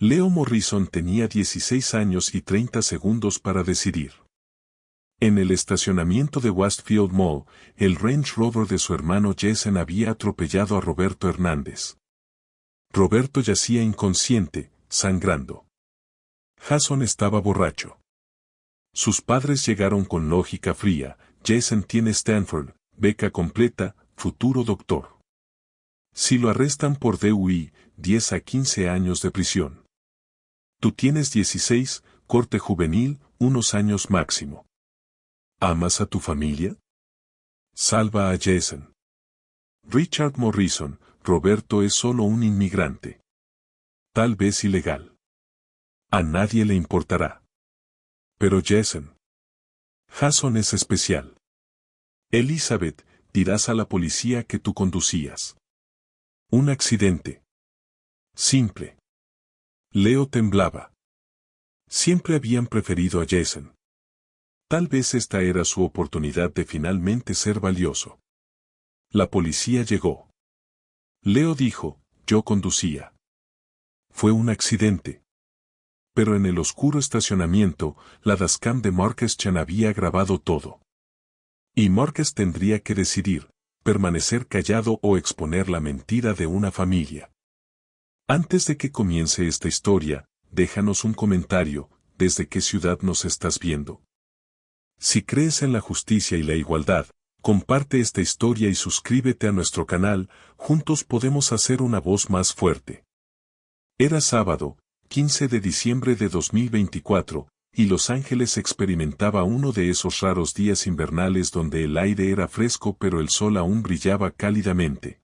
Leo Morrison tenía 16 años y 30 segundos para decidir. En el estacionamiento de Westfield Mall, el Range Rover de su hermano Jason había atropellado a Roberto Hernández. Roberto yacía inconsciente, sangrando. Jason estaba borracho. Sus padres llegaron con lógica fría: Jason tiene Stanford, beca completa, futuro doctor. Si lo arrestan por DUI, 10 a 15 años de prisión. Tú tienes 16, corte juvenil, unos años máximo. ¿Amas a tu familia? Salva a Jason. Richard Morrison: Roberto es solo un inmigrante. Tal vez ilegal. A nadie le importará. Pero Jason. Jason es especial. Elizabeth, dirás a la policía que tú conducías. Un accidente. Simple. Leo temblaba. Siempre habían preferido a Jason. Tal vez esta era su oportunidad de finalmente ser valioso. La policía llegó. Leo dijo: yo conducía. Fue un accidente. Pero en el oscuro estacionamiento, la dashcam de Marques Chan había grabado todo. Y Marques tendría que decidir: permanecer callado o exponer la mentira de una familia. Antes de que comience esta historia, déjanos un comentario: ¿desde qué ciudad nos estás viendo? Si crees en la justicia y la igualdad, comparte esta historia y suscríbete a nuestro canal. Juntos podemos hacer una voz más fuerte. Era sábado, 15 de diciembre de 2024, y Los Ángeles experimentaba uno de esos raros días invernales donde el aire era fresco pero el sol aún brillaba cálidamente.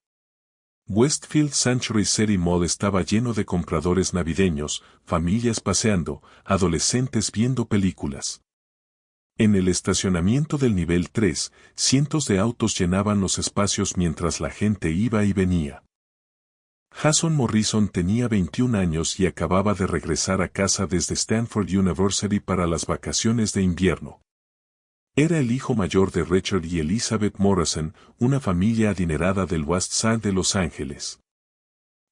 Westfield Century City Mall estaba lleno de compradores navideños, familias paseando, adolescentes viendo películas. En el estacionamiento del nivel 3, cientos de autos llenaban los espacios mientras la gente iba y venía. Jason Morrison tenía 21 años y acababa de regresar a casa desde Stanford University para las vacaciones de invierno. Era el hijo mayor de Richard y Elizabeth Morrison, una familia adinerada del West Side de Los Ángeles.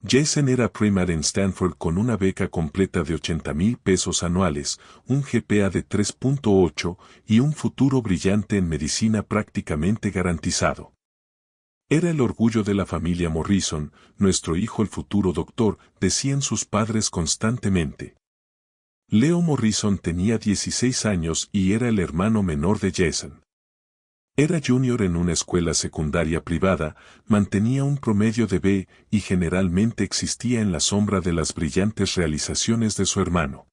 Jason era pre-med en Stanford con una beca completa de $80,000 anuales, un GPA de 3.8 y un futuro brillante en medicina prácticamente garantizado. Era el orgullo de la familia Morrison: nuestro hijo el futuro doctor, decían sus padres constantemente. Leo Morrison tenía 16 años y era el hermano menor de Jason. Era junior en una escuela secundaria privada, mantenía un promedio de B y generalmente existía en la sombra de las brillantes realizaciones de su hermano.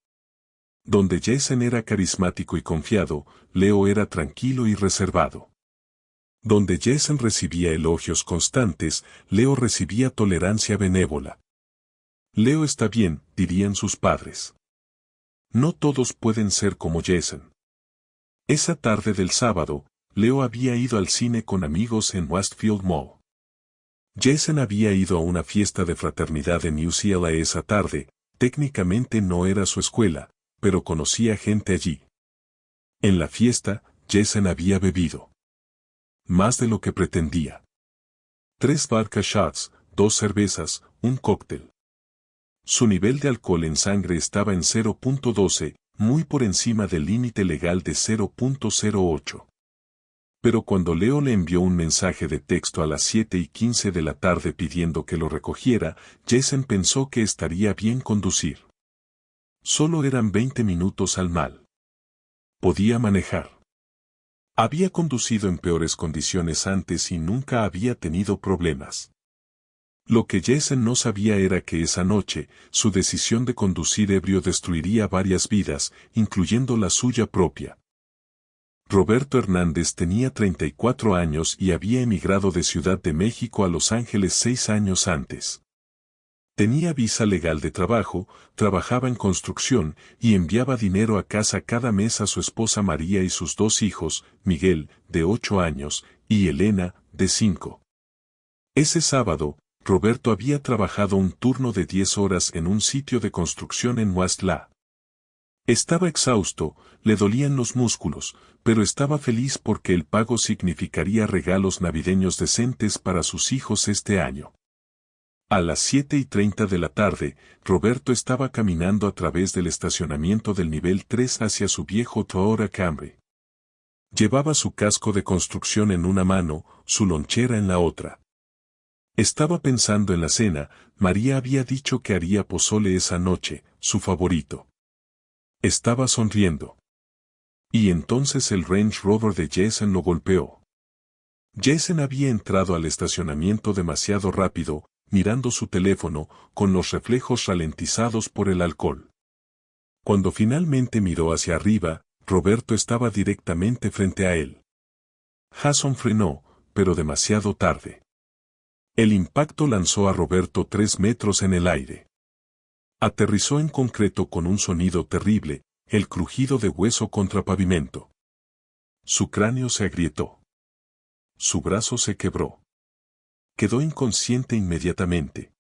Donde Jason era carismático y confiado, Leo era tranquilo y reservado. Donde Jason recibía elogios constantes, Leo recibía tolerancia benévola. Leo está bien, dirían sus padres. No todos pueden ser como Jason. Esa tarde del sábado, Leo había ido al cine con amigos en Westfield Mall. Jason había ido a una fiesta de fraternidad en UCLA esa tarde. Técnicamente no era su escuela, pero conocía gente allí. En la fiesta, Jason había bebido más de lo que pretendía. 3 vodka shots, 2 cervezas, un cóctel. Su nivel de alcohol en sangre estaba en 0.12, muy por encima del límite legal de 0.08. Pero cuando Leo le envió un mensaje de texto a las 7:15 de la tarde pidiendo que lo recogiera, Jason pensó que estaría bien conducir. Solo eran 20 minutos al mal. Podía manejar. Había conducido en peores condiciones antes y nunca había tenido problemas. Lo que Jason no sabía era que esa noche, su decisión de conducir ebrio destruiría varias vidas, incluyendo la suya propia. Roberto Hernández tenía 34 años y había emigrado de Ciudad de México a Los Ángeles 6 años antes. Tenía visa legal de trabajo, trabajaba en construcción y enviaba dinero a casa cada mes a su esposa María y sus 2 hijos, Miguel, de 8 años, y Elena, de 5. Ese sábado, Roberto había trabajado un turno de 10 horas en un sitio de construcción en Westla. Estaba exhausto, le dolían los músculos, pero estaba feliz porque el pago significaría regalos navideños decentes para sus hijos este año. A las 7:30 de la tarde, Roberto estaba caminando a través del estacionamiento del nivel 3 hacia su viejo Toyota Camry. Llevaba su casco de construcción en una mano, su lonchera en la otra. Estaba pensando en la cena. María había dicho que haría pozole esa noche, su favorito. Estaba sonriendo. Y entonces el Range Rover de Jason lo golpeó. Jason había entrado al estacionamiento demasiado rápido, mirando su teléfono, con los reflejos ralentizados por el alcohol. Cuando finalmente miró hacia arriba, Roberto estaba directamente frente a él. Jason frenó, pero demasiado tarde. El impacto lanzó a Roberto 3 metros en el aire. Aterrizó en concreto con un sonido terrible, el crujido de hueso contra pavimento. Su cráneo se agrietó. Su brazo se quebró. Quedó inconsciente inmediatamente.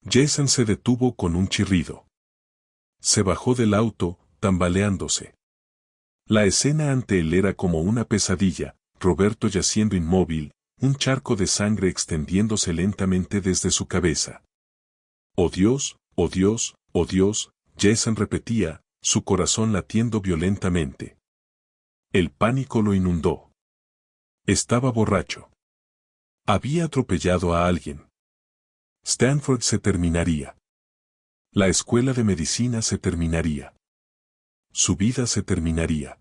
Jason se detuvo con un chirrido. Se bajó del auto, tambaleándose. La escena ante él era como una pesadilla, Roberto yaciendo inmóvil, un charco de sangre extendiéndose lentamente desde su cabeza. ¡Oh Dios, oh Dios, oh Dios!, Jason repetía, su corazón latiendo violentamente. El pánico lo inundó. Estaba borracho. Había atropellado a alguien. Stanford se terminaría. La escuela de medicina se terminaría. Su vida se terminaría.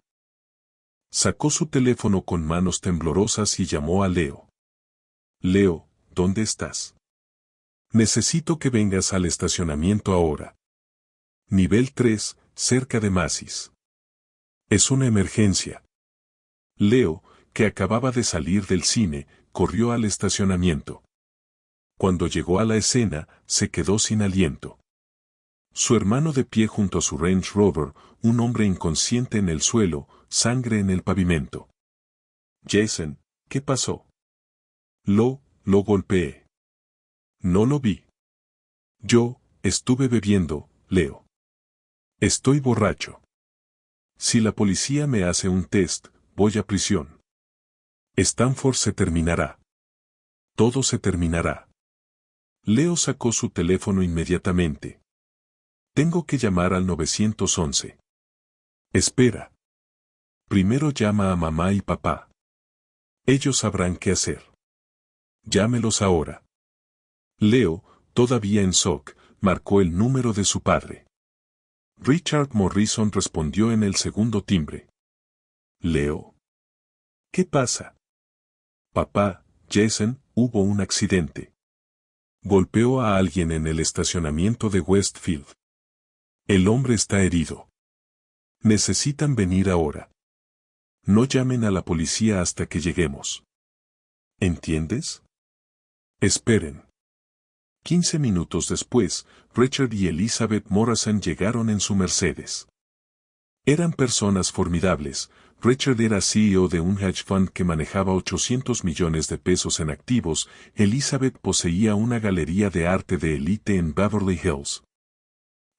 Sacó su teléfono con manos temblorosas y llamó a Leo. Leo, ¿dónde estás? Necesito que vengas al estacionamiento ahora. Nivel 3, cerca de Macy's. Es una emergencia. Leo, que acababa de salir del cine, corrió al estacionamiento. Cuando llegó a la escena, se quedó sin aliento. Su hermano de pie junto a su Range Rover, un hombre inconsciente en el suelo, sangre en el pavimento. Jason, ¿qué pasó? Lo golpeé. No lo vi. Yo, estuve bebiendo, Leo. Estoy borracho. Si la policía me hace un test, voy a prisión. Stanford se terminará. Todo se terminará. Leo sacó su teléfono inmediatamente. Tengo que llamar al 911. Espera. Primero llama a mamá y papá. Ellos sabrán qué hacer. Llámelos ahora. Leo, todavía en shock, marcó el número de su padre. Richard Morrison respondió en el segundo timbre. Leo. ¿Qué pasa? Papá, Jason, hubo un accidente. Golpeó a alguien en el estacionamiento de Westfield. El hombre está herido. Necesitan venir ahora. No llamen a la policía hasta que lleguemos. ¿Entiendes? Esperen. 15 minutos después, Richard y Elizabeth Morrison llegaron en su Mercedes. Eran personas formidables. Richard era CEO de un hedge fund que manejaba 800 millones de pesos en activos. Elizabeth poseía una galería de arte de élite en Beverly Hills.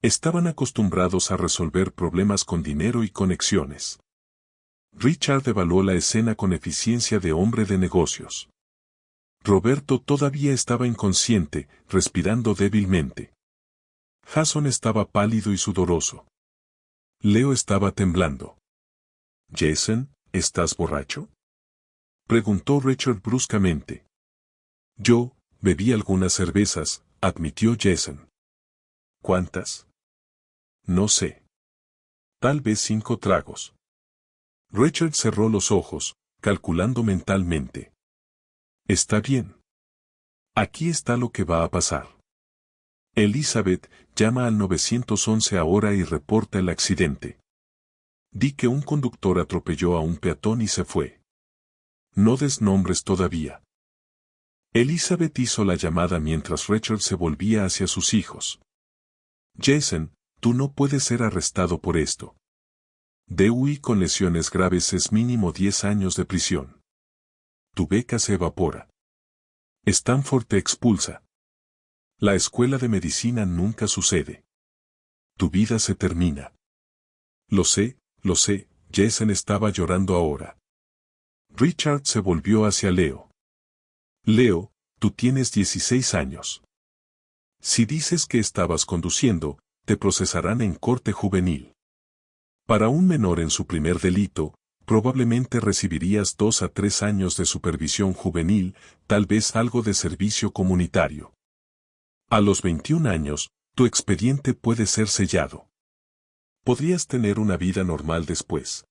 Estaban acostumbrados a resolver problemas con dinero y conexiones. Richard evaluó la escena con eficiencia de hombre de negocios. Roberto todavía estaba inconsciente, respirando débilmente. Jason estaba pálido y sudoroso. Leo estaba temblando. Jason, ¿estás borracho? Preguntó Richard bruscamente. Yo, bebí algunas cervezas, admitió Jason. ¿Cuántas? No sé. Tal vez 5 tragos. Richard cerró los ojos, calculando mentalmente. Está bien. Aquí está lo que va a pasar. Elizabeth, llama al 911 ahora y reporta el accidente. Di que un conductor atropelló a un peatón y se fue. No des nombres todavía. Elizabeth hizo la llamada mientras Richard se volvía hacia sus hijos. Jason, tú no puedes ser arrestado por esto. DUI con lesiones graves es mínimo 10 años de prisión. Tu beca se evapora. Stanford te expulsa. La escuela de medicina nunca sucede. Tu vida se termina. Lo sé, Jason estaba llorando ahora. Richard se volvió hacia Leo. Leo, tú tienes 16 años. Si dices que estabas conduciendo, te procesarán en corte juvenil. Para un menor en su primer delito, probablemente recibirías 2 a 3 años de supervisión juvenil, tal vez algo de servicio comunitario. A los 21 años, tu expediente puede ser sellado. Podrías tener una vida normal después.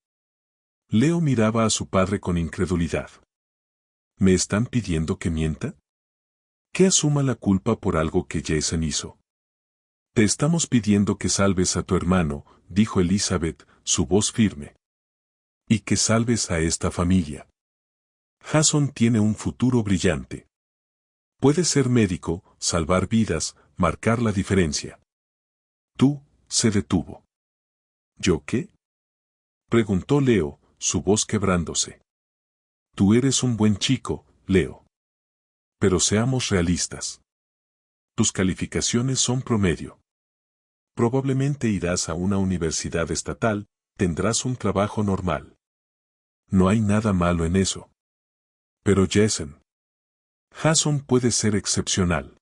Leo miraba a su padre con incredulidad. ¿Me están pidiendo que mienta? ¿Que asuma la culpa por algo que Jason hizo? Te estamos pidiendo que salves a tu hermano, dijo Elizabeth, su voz firme. Y que salves a esta familia. Jason tiene un futuro brillante. Puede ser médico, salvar vidas, marcar la diferencia. Tú, se detuvo. ¿Yo qué? Preguntó Leo, su voz quebrándose. Tú eres un buen chico, Leo. Pero seamos realistas. Tus calificaciones son promedio. Probablemente irás a una universidad estatal, tendrás un trabajo normal. No hay nada malo en eso. Pero Jason puede ser excepcional.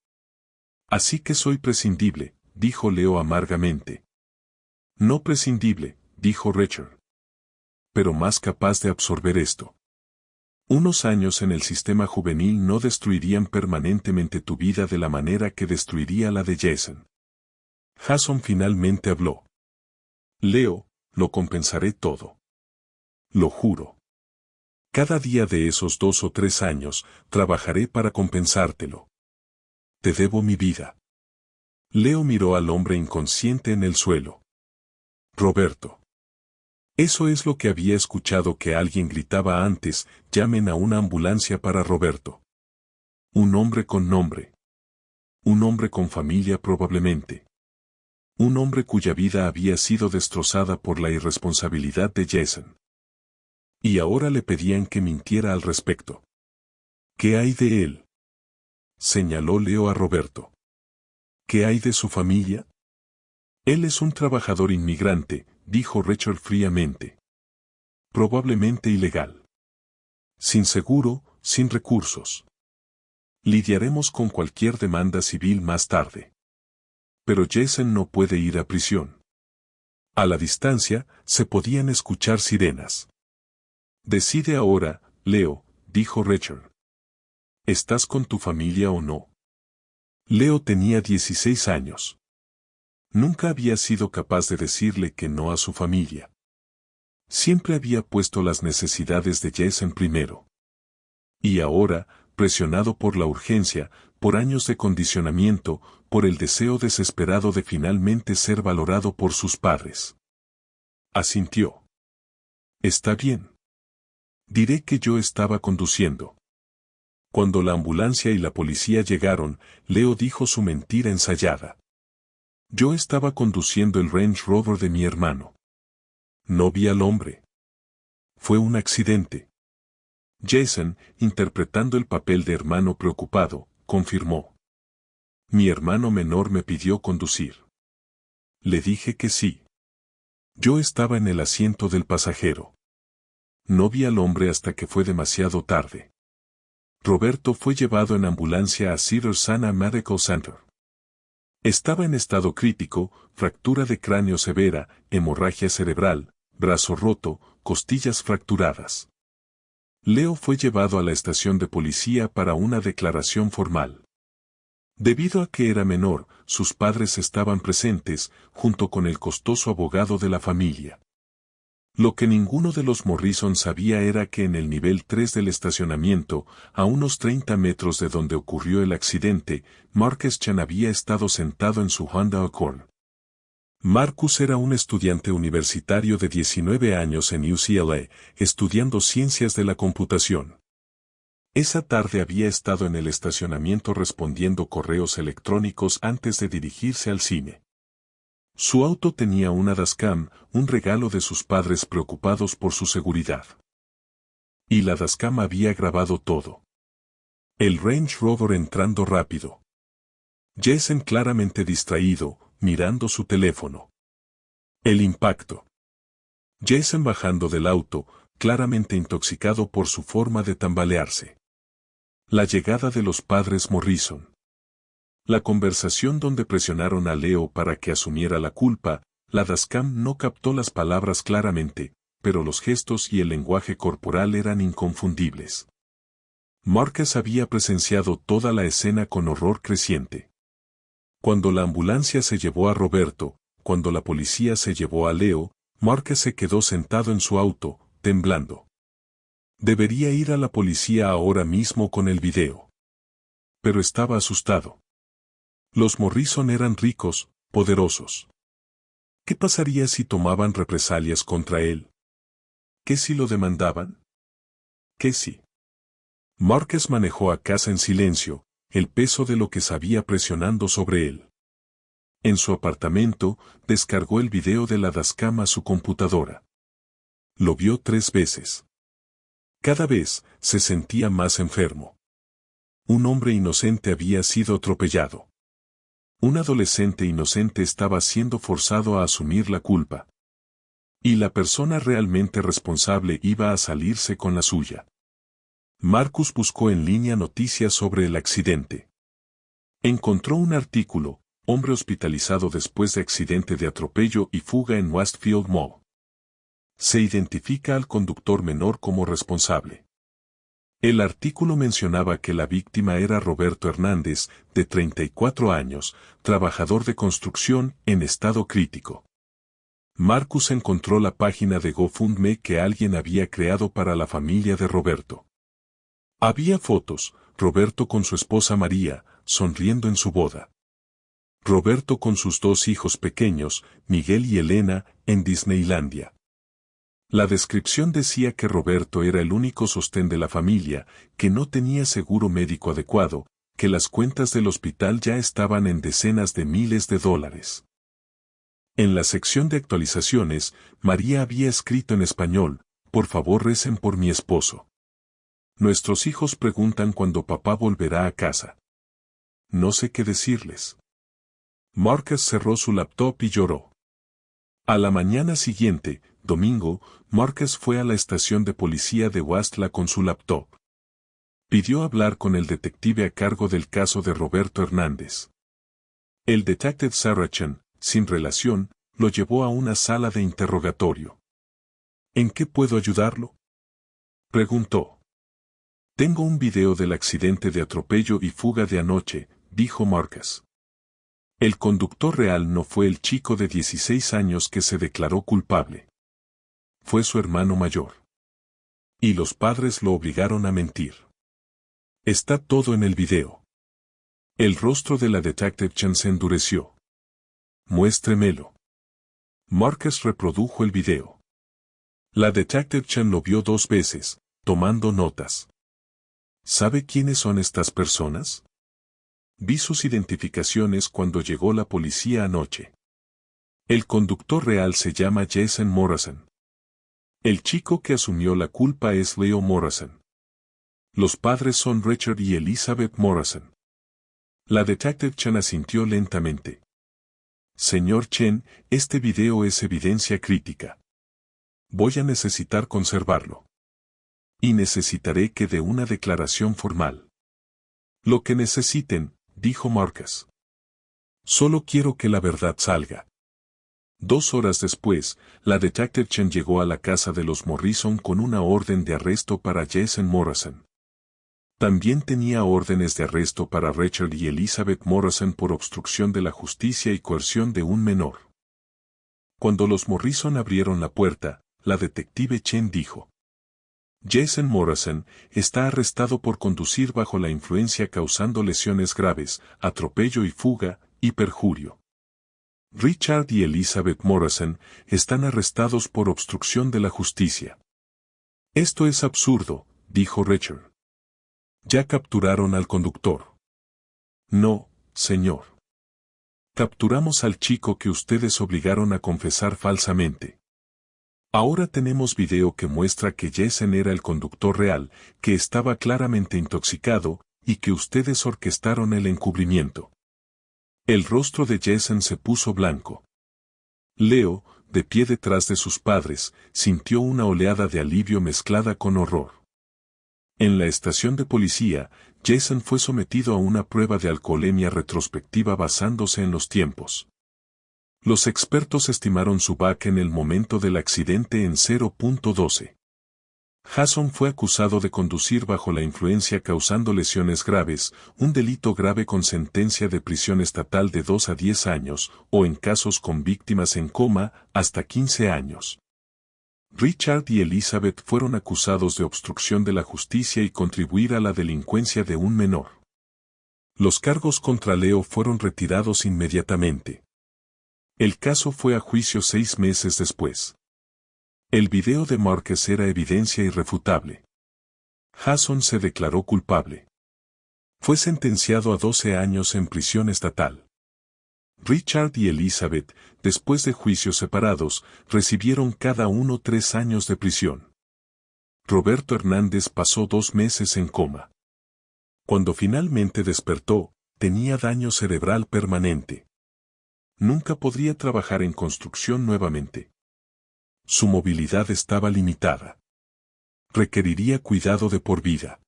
Así que soy prescindible, dijo Leo amargamente. No prescindible, dijo Richard. Pero más capaz de absorber esto. Unos años en el sistema juvenil no destruirían permanentemente tu vida de la manera que destruiría la de Jason. Jason finalmente habló. Leo, lo compensaré todo. Lo juro. Cada día de esos 2 o 3 años, trabajaré para compensártelo. Te debo mi vida. Leo miró al hombre inconsciente en el suelo. Roberto. Eso es lo que había escuchado que alguien gritaba antes, llamen a una ambulancia para Roberto. Un hombre con nombre. Un hombre con familia probablemente. Un hombre cuya vida había sido destrozada por la irresponsabilidad de Jason. Y ahora le pedían que mintiera al respecto. ¿Qué hay de él? Señaló Leo a Roberto. ¿Qué hay de su familia? Él es un trabajador inmigrante, dijo Richard fríamente. Probablemente ilegal. Sin seguro, sin recursos. Lidiaremos con cualquier demanda civil más tarde. Pero Jason no puede ir a prisión. A la distancia, se podían escuchar sirenas. Decide ahora, Leo, dijo Richard. ¿Estás con tu familia o no? Leo tenía 16 años. Nunca había sido capaz de decirle que no a su familia. Siempre había puesto las necesidades de Jason primero. Y ahora, presionado por la urgencia, por años de condicionamiento, por el deseo desesperado de finalmente ser valorado por sus padres. Asintió. Está bien. Diré que yo estaba conduciendo. Cuando la ambulancia y la policía llegaron, Leo dijo su mentira ensayada. Yo estaba conduciendo el Range Rover de mi hermano. No vi al hombre. Fue un accidente. Jason, interpretando el papel de hermano preocupado, confirmó. Mi hermano menor me pidió conducir. Le dije que sí. Yo estaba en el asiento del pasajero. No vi al hombre hasta que fue demasiado tarde. Roberto fue llevado en ambulancia a Cedars-Sinai Medical Center. Estaba en estado crítico, fractura de cráneo severa, hemorragia cerebral, brazo roto, costillas fracturadas. Leo fue llevado a la estación de policía para una declaración formal. Debido a que era menor, sus padres estaban presentes, junto con el costoso abogado de la familia. Lo que ninguno de los Morrison sabía era que en el nivel 3 del estacionamiento, a unos 30 metros de donde ocurrió el accidente, Marcus Chan había estado sentado en su Honda Accord. Marcus era un estudiante universitario de 19 años en UCLA, estudiando ciencias de la computación. Esa tarde había estado en el estacionamiento respondiendo correos electrónicos antes de dirigirse al cine. Su auto tenía una dashcam, un regalo de sus padres preocupados por su seguridad. Y la dashcam había grabado todo. El Range Rover entrando rápido. Jason claramente distraído, mirando su teléfono. El impacto. Jason bajando del auto, claramente intoxicado por su forma de tambalearse. La llegada de los padres Morrison. La conversación donde presionaron a Leo para que asumiera la culpa, la Dashcam no captó las palabras claramente, pero los gestos y el lenguaje corporal eran inconfundibles. Marcus había presenciado toda la escena con horror creciente. Cuando la ambulancia se llevó a Roberto, cuando la policía se llevó a Leo, Marcus se quedó sentado en su auto, temblando. Debería ir a la policía ahora mismo con el video. Pero estaba asustado. Los Morrison eran ricos, poderosos. ¿Qué pasaría si tomaban represalias contra él? ¿Qué si lo demandaban? ¿Qué si? Marcus manejó a casa en silencio, el peso de lo que sabía presionando sobre él. En su apartamento, descargó el video de la Dashcam a su computadora. Lo vio 3 veces. Cada vez, se sentía más enfermo. Un hombre inocente había sido atropellado. Un adolescente inocente estaba siendo forzado a asumir la culpa. Y la persona realmente responsable iba a salirse con la suya. Marcus buscó en línea noticias sobre el accidente. Encontró un artículo, hombre hospitalizado después de accidente de atropello y fuga en Westfield Mall. Se identifica al conductor menor como responsable. El artículo mencionaba que la víctima era Roberto Hernández, de 34 años, trabajador de construcción en estado crítico. Marcus encontró la página de GoFundMe que alguien había creado para la familia de Roberto. Había fotos, Roberto con su esposa María, sonriendo en su boda. Roberto con sus 2 hijos pequeños, Miguel y Elena, en Disneylandia. La descripción decía que Roberto era el único sostén de la familia, que no tenía seguro médico adecuado, que las cuentas del hospital ya estaban en decenas de miles de dólares. En la sección de actualizaciones, María había escrito en español: por favor recen por mi esposo. Nuestros hijos preguntan cuándo papá volverá a casa. No sé qué decirles. Marcus cerró su laptop y lloró. A la mañana siguiente, domingo, Marcus fue a la estación de policía de Westla con su laptop. Pidió hablar con el detective a cargo del caso de Roberto Hernández. El detective Sarachan, sin relación, lo llevó a una sala de interrogatorio. ¿En qué puedo ayudarlo?, preguntó. Tengo un video del accidente de atropello y fuga de anoche, dijo Marcus. El conductor real no fue el chico de 16 años que se declaró culpable. Fue su hermano mayor. Y los padres lo obligaron a mentir. Está todo en el video. El rostro de la detective Chan se endureció. Muéstremelo. Marcus reprodujo el video. La detective Chan lo vio 2 veces, tomando notas. ¿Sabe quiénes son estas personas? Vi sus identificaciones cuando llegó la policía anoche. El conductor real se llama Jason Morrison. El chico que asumió la culpa es Leo Morrison. Los padres son Richard y Elizabeth Morrison. La detective Chen asintió lentamente. Señor Chen, este video es evidencia crítica. Voy a necesitar conservarlo. Y necesitaré que dé una declaración formal. Lo que necesiten, dijo Marcus. Solo quiero que la verdad salga. 2 horas después, la detective Chen llegó a la casa de los Morrison con una orden de arresto para Jason Morrison. También tenía órdenes de arresto para Richard y Elizabeth Morrison por obstrucción de la justicia y coerción de un menor. Cuando los Morrison abrieron la puerta, la detective Chen dijo: Jason Morrison está arrestado por conducir bajo la influencia causando lesiones graves, atropello y fuga, y perjurio. Richard y Elizabeth Morrison están arrestados por obstrucción de la justicia. Esto es absurdo, dijo Richard. Ya capturaron al conductor. No, señor. Capturamos al chico que ustedes obligaron a confesar falsamente. Ahora tenemos video que muestra que Jason era el conductor real, que estaba claramente intoxicado, y que ustedes orquestaron el encubrimiento. El rostro de Jason se puso blanco. Leo, de pie detrás de sus padres, sintió una oleada de alivio mezclada con horror. En la estación de policía, Jason fue sometido a una prueba de alcoholemia retrospectiva basándose en los tiempos. Los expertos estimaron su BAC en el momento del accidente en 0.12. Jason fue acusado de conducir bajo la influencia causando lesiones graves, un delito grave con sentencia de prisión estatal de 2 a 10 años, o en casos con víctimas en coma, hasta 15 años. Richard y Elizabeth fueron acusados de obstrucción de la justicia y contribuir a la delincuencia de un menor. Los cargos contra Leo fueron retirados inmediatamente. El caso fue a juicio 6 meses después. El video de Marquez era evidencia irrefutable. Jason se declaró culpable. Fue sentenciado a 12 años en prisión estatal. Richard y Elizabeth, después de juicios separados, recibieron cada uno 3 años de prisión. Roberto Hernández pasó 2 meses en coma. Cuando finalmente despertó, tenía daño cerebral permanente. Nunca podría trabajar en construcción nuevamente. Su movilidad estaba limitada. Requeriría cuidado de por vida.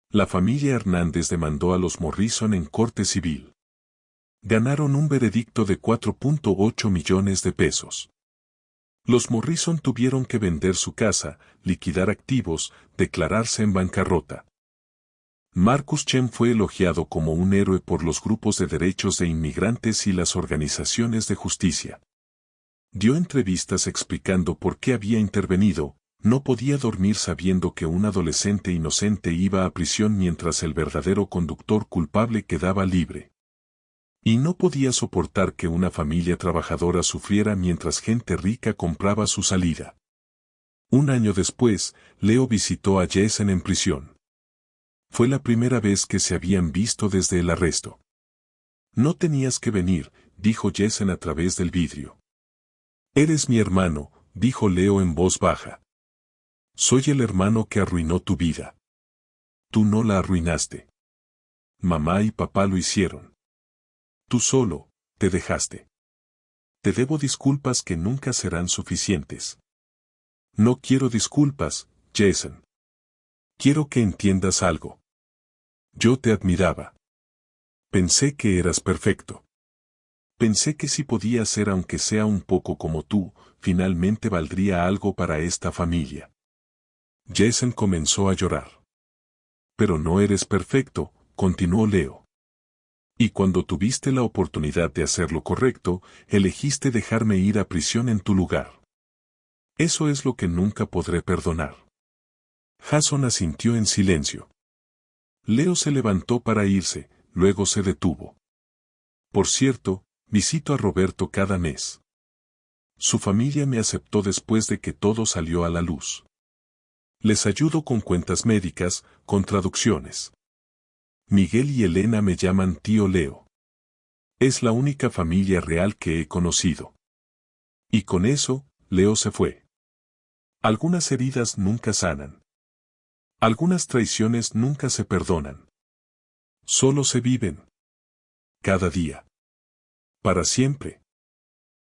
La familia Hernández demandó a los Morrison en corte civil. Ganaron un veredicto de 4.8 millones de pesos. Los Morrison tuvieron que vender su casa, liquidar activos, declararse en bancarrota. Marcus Chen fue elogiado como un héroe por los grupos de derechos de inmigrantes y las organizaciones de justicia. Dio entrevistas explicando por qué había intervenido, no podía dormir sabiendo que un adolescente inocente iba a prisión mientras el verdadero conductor culpable quedaba libre. Y no podía soportar que una familia trabajadora sufriera mientras gente rica compraba su salida. Un año después, Leo visitó a Jason en prisión. Fue la primera vez que se habían visto desde el arresto. No tenías que venir, dijo Jason a través del vidrio. Eres mi hermano, dijo Leo en voz baja. Soy el hermano que arruinó tu vida. Tú no la arruinaste. Mamá y papá lo hicieron. Tú solo, te dejaste. Te debo disculpas que nunca serán suficientes. No quiero disculpas, Jason. Quiero que entiendas algo. Yo te admiraba. Pensé que eras perfecto. Pensé que si podía ser aunque sea un poco como tú, finalmente valdría algo para esta familia. Jason comenzó a llorar. Pero no eres perfecto, continuó Leo. Y cuando tuviste la oportunidad de hacer lo correcto, elegiste dejarme ir a prisión en tu lugar. Eso es lo que nunca podré perdonar. Jason asintió en silencio. Leo se levantó para irse, luego se detuvo. Por cierto, visito a Roberto cada mes. Su familia me aceptó después de que todo salió a la luz. Les ayudo con cuentas médicas, con traducciones. Miguel y Elena me llaman tío Leo. Es la única familia real que he conocido. Y con eso, Leo se fue. Algunas heridas nunca sanan. Algunas traiciones nunca se perdonan. Solo se viven. Cada día. Para siempre.